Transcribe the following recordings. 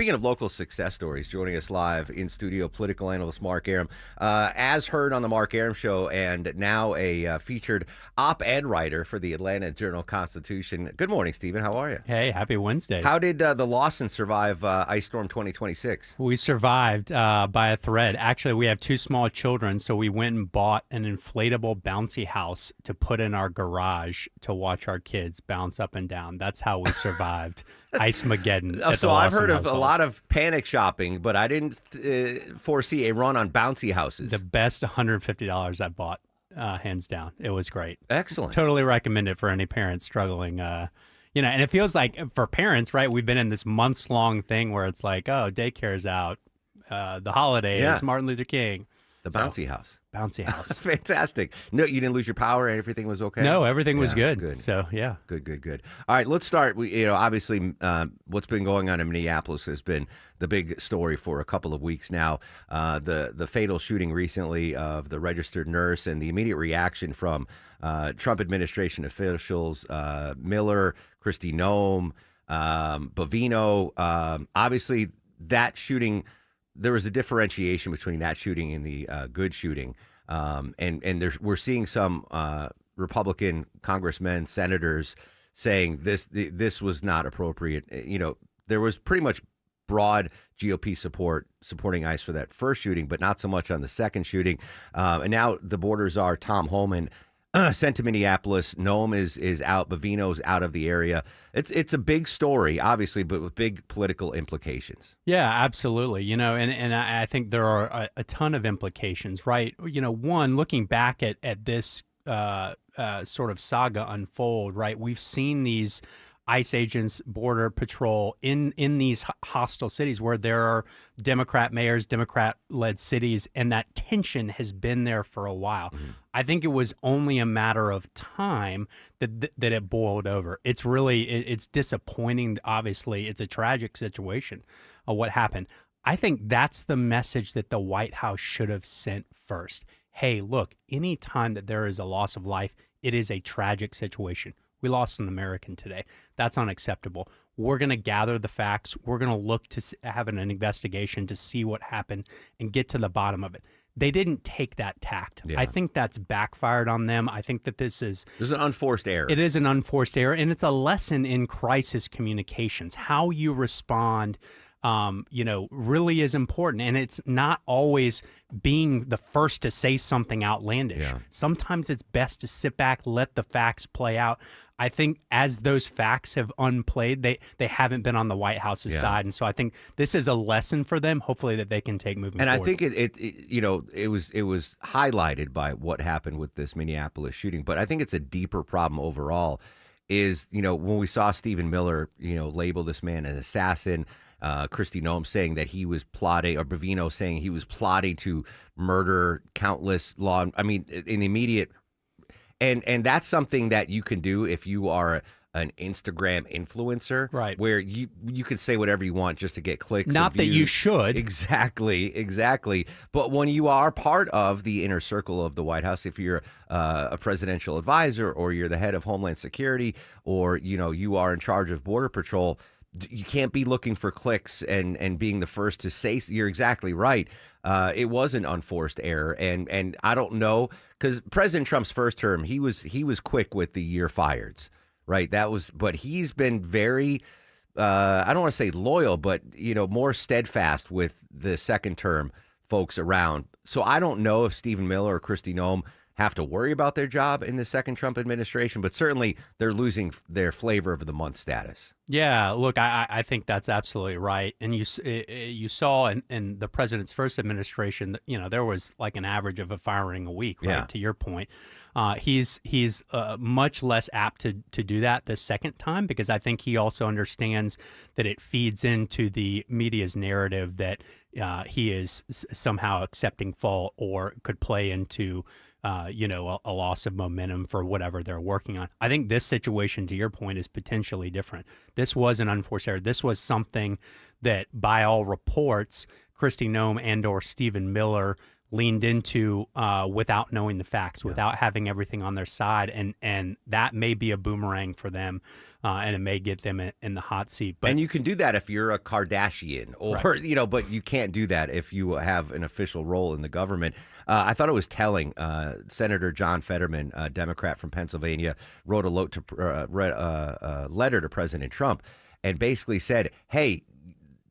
Speaking of local success stories, joining us live in studio, political analyst Mark Arum, as heard on the Mark Arum Show, and now a featured op-ed writer for the Atlanta Journal-Constitution. Good morning, Stephen. How are you? Hey, happy Wednesday. How did the Lawson survive Ice Storm 2026? We survived by a thread. Actually, we have two small children, so we went and bought an inflatable bouncy house to put in our garage to watch our kids bounce up and down. That's how we survived Ice-mageddon. So I've heard of a lot of panic shopping, but I didn't foresee a run on bouncy houses. The best $150 I bought, hands down. It was great. Excellent. Totally recommend it for any parents struggling. And it feels like for parents, right, we've been in this months-long thing where it's like, oh, daycare's out, the holidays, Martin Luther King. The bouncy house. Bouncy house. Fantastic. No, you didn't lose your power and everything was okay? No, everything was good. So, yeah. Good. All right, let's start. Obviously, what's been going on in Minneapolis has been the big story for a couple of weeks now. The fatal shooting recently of the registered nurse and the immediate reaction from Trump administration officials, Miller, Kristi Noem, Bovino. Obviously, that shooting, there was a differentiation between that shooting and the good shooting. And we're seeing some Republican congressmen, senators saying this was not appropriate. There was pretty much broad GOP supporting ICE for that first shooting, but not so much on the second shooting. And now the borders are Tom Homan sent to Minneapolis. Noem is out. Bovino's out of the area. It's a big story, obviously, but with big political implications. Yeah, absolutely. And I think there are a ton of implications, right? One, looking back at this sort of saga unfold, right? We've seen these ICE agents, Border Patrol in these hostile cities where there are Democrat mayors, Democrat-led cities, and that tension has been there for a while. Mm-hmm. I think it was only a matter of time that it boiled over. It's disappointing. Obviously, it's a tragic situation of what happened. I think that's the message that the White House should have sent first. Hey, look, any time that there is a loss of life, it is a tragic situation. We lost an American today. That's unacceptable. We're going to gather the facts. We're going to look to have an investigation to see what happened and get to the bottom of it. They didn't take that tact. Yeah. I think that's backfired on them. I think that this is an unforced error. It is an unforced error, and it's a lesson in crisis communications. How you respond really is important. And it's not always being the first to say something outlandish. Yeah. Sometimes it's best to sit back, let the facts play out. I think as those facts have unplayed, they haven't been on the White House's side. And so I think this is a lesson for them, hopefully, that they can take moving forward. And I think it was highlighted by what happened with this Minneapolis shooting. But I think it's a deeper problem overall is, when we saw Stephen Miller, label this man an assassin, Kristi Noem saying that he was plotting, or Bovino saying he was plotting to murder countless in the immediate. And that's something that you can do if you are an Instagram influencer, right? Where you can say whatever you want just to get clicks. Not that you should. Exactly. But when you are part of the inner circle of the White House, if you're a presidential advisor, or you're the head of Homeland Security, or you are in charge of Border Patrol, you can't be looking for clicks and being the first to say. You're exactly right. It was an unforced error, and I don't know, because President Trump's first term, he was quick with the "you're fireds," right? But he's been very, I don't want to say loyal, but more steadfast with the second term folks around. So I don't know if Stephen Miller or Kristi Noem have to worry about their job in the second Trump administration, but certainly they're losing their flavor of the month status. Yeah, look, I think that's absolutely right. And you saw in the president's first administration, there was like an average of a firing a week, right? Yeah. To your point, he's much less apt to do that the second time, because I think he also understands that it feeds into the media's narrative that he is somehow accepting fault, or could play into a loss of momentum for whatever they're working on. I think this situation, to your point, is potentially different. This was an unforced error. This was something that, by all reports, Kristi Noem and or Stephen Miller leaned into without knowing the facts, without having everything on their side, and that may be a boomerang for them, and it may get them in the hot seat. But And you can do that if you're a Kardashian, or Right. but you can't do that if you have an official role in the government. I thought it was telling. Senator John Fetterman, a Democrat from Pennsylvania, wrote a letter to President Trump, and basically said, "Hey,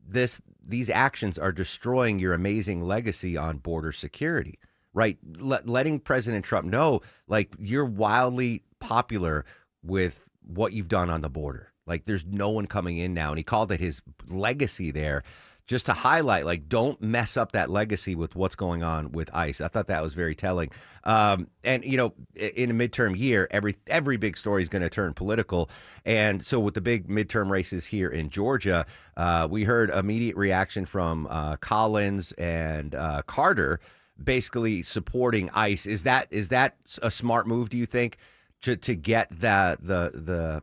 these actions are destroying your amazing legacy on border security." Right, letting President Trump know, like, you're wildly popular with what you've done on the border. Like, there's no one coming in now. And he called it his legacy there, just to highlight, like, don't mess up that legacy with what's going on with ICE. I thought that was very telling. And, in a midterm year, every big story is going to turn political. And so with the big midterm races here in Georgia, we heard immediate reaction from Collins and Carter, basically supporting ICE. Is that a smart move, do you think, to get the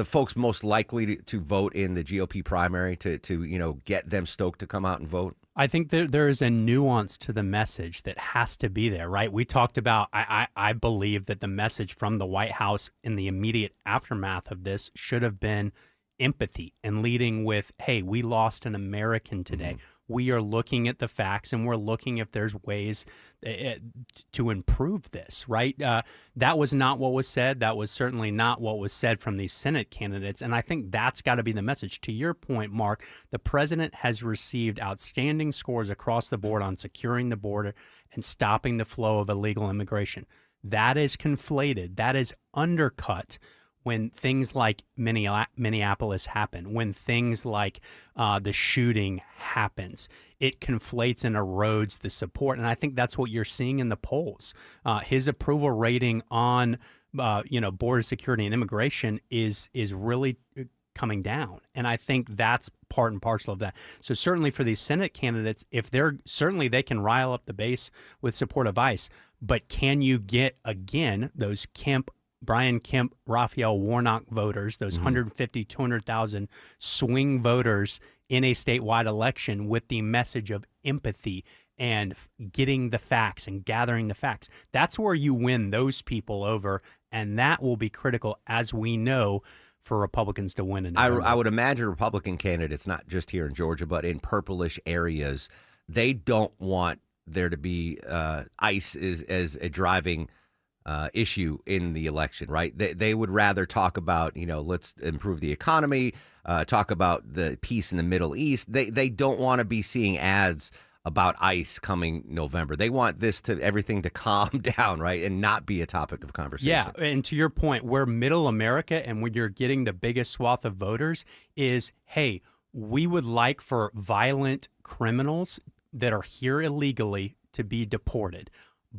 folks most likely to vote in the GOP primary to get them stoked to come out and vote? I think there is a nuance to the message that has to be there, right? We talked about, I believe that the message from the White House in the immediate aftermath of this should have been empathy and leading with, hey, we lost an American today. Mm-hmm. We are looking at the facts and we're looking if there's ways to improve this, right? That was not what was said. That was certainly not what was said from these Senate candidates. And I think that's got to be the message. To your point, Mark, the president has received outstanding scores across the board on securing the border and stopping the flow of illegal immigration. That is conflated. That is undercut when things like Minneapolis happen, when things like the shooting happens. It conflates and erodes the support. And I think that's what you're seeing in the polls. His approval rating on border security and immigration is really coming down. And I think that's part and parcel of that. So certainly for these Senate candidates, if they can rile up the base with support of ICE, but can you get, again, those Brian Kemp, Raphael Warnock voters, those 150, 200,000 swing voters in a statewide election with the message of empathy and getting the facts and gathering the facts? That's where you win those people over, and that will be critical, as we know, for Republicans to win in November. I would imagine Republican candidates, not just here in Georgia, but in purplish areas, they don't want there to be ICE as a driving issue in the election, right? They would rather talk about, let's improve the economy, talk about the peace in the Middle East. They don't want to be seeing ads about ICE coming November. They want everything to calm down, right, and not be a topic of conversation. Yeah, and to your point, where middle America and when you're getting the biggest swath of voters is, hey, we would like for violent criminals that are here illegally to be deported,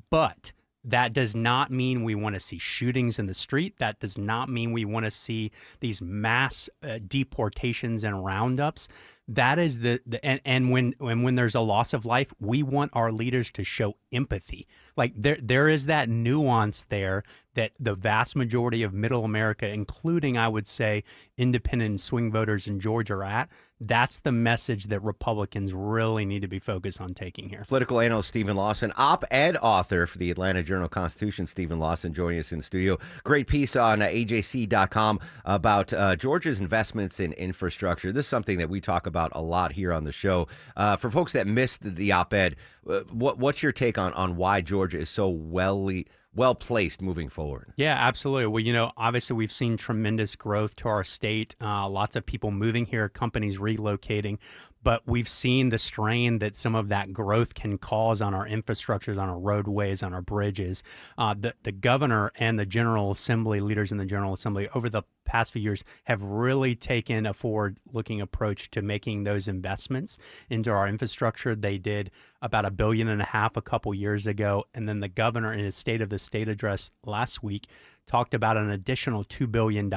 but that does not mean we want to see shootings in the street. That does not mean we want to see these mass deportations and roundups. That is and when there's a loss of life, we want our leaders to show empathy. Like there is that nuance there that the vast majority of middle America, including, I would say, independent and swing voters in Georgia are at. That's the message that Republicans really need to be focused on taking here. Political analyst Stephen Lawson, op-ed author for the Atlanta Journal-Constitution, Stephen Lawson, joining us in the studio. Great piece on AJC.com about Georgia's investments in infrastructure. This is something that we talk about a lot here on the show. For folks that missed the op-ed, what's your take on why Georgia is so well placed moving forward? Yeah, absolutely. Well, obviously we've seen tremendous growth to our state, lots of people moving here, companies relocating, but we've seen the strain that some of that growth can cause on our infrastructures, on our roadways, on our bridges. The governor and the General Assembly, leaders in the General Assembly over the past few years have really taken a forward-looking approach to making those investments into our infrastructure. They did about $1.5 billion a couple years ago, and then the governor in his State of the State address last week talked about an additional $2 billion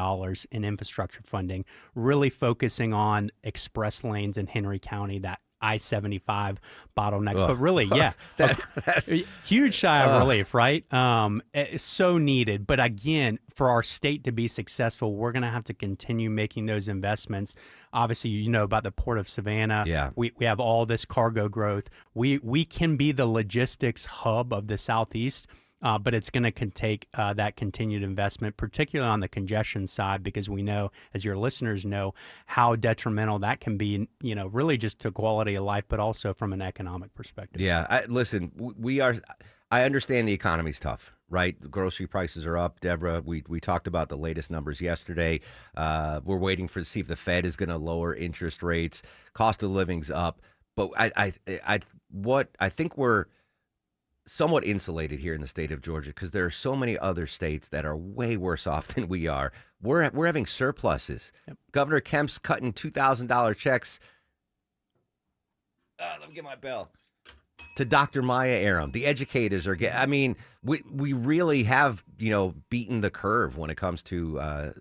in infrastructure funding, really focusing on express lanes in Henry County, that I-75 bottleneck. Ugh. But really, yeah, a huge sigh of relief, right? It's so needed. But again, for our state to be successful, we're going to have to continue making those investments. Obviously, you know about the Port of Savannah. Yeah. We have all this cargo growth. We can be the logistics hub of the Southeast. But it's going to take that continued investment, particularly on the congestion side, because we know, as your listeners know, how detrimental that can be, really just to quality of life, but also from an economic perspective. Yeah. Listen, I understand the economy's tough, right? Grocery prices are up. Deborah, we talked about the latest numbers yesterday. We're waiting to see if the Fed is going to lower interest rates. Cost of living's up. But I think we're somewhat insulated here in the state of Georgia because there are so many other states that are way worse off than we are. We're having surpluses. Yep. Governor Kemp's cutting $2,000 checks. Let me get my bell. To Dr. Maya Aram. The educators are getting, I mean, we really have, beaten the curve when it comes to,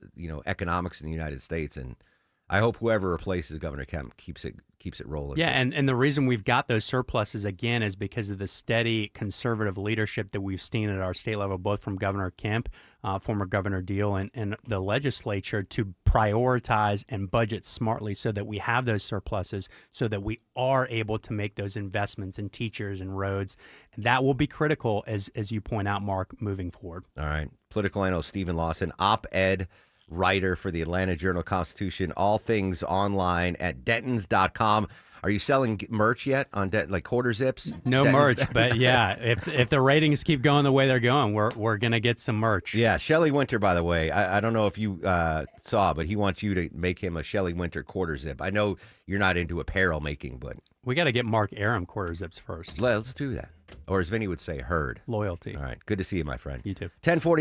economics in the United States. And I hope whoever replaces Governor Kemp keeps it rolling. Yeah, and the reason we've got those surpluses, again, is because of the steady conservative leadership that we've seen at our state level, both from Governor Kemp, former Governor Deal, and the legislature to prioritize and budget smartly so that we have those surpluses, so that we are able to make those investments in teachers and roads. And that will be critical, as you point out, Mark, moving forward. All right. Political analyst Stephen Lawson, op-ed writer for the Atlanta Journal-Constitution, all things online at Dentons.com. Are you selling merch yet on like quarter zips? No Dentons? merch, but yeah, if the ratings keep going the way they're going, we're gonna get some merch. Yeah, Shelley Winter, by the way, I don't know if you saw, but he wants you to make him a Shelley Winter quarter zip. I know you're not into apparel making, but we got to get Mark Aram quarter zips first. Let's do that. Or as Vinny would say, herd. Loyalty. All right. Good to see you, my friend. You too. 1040.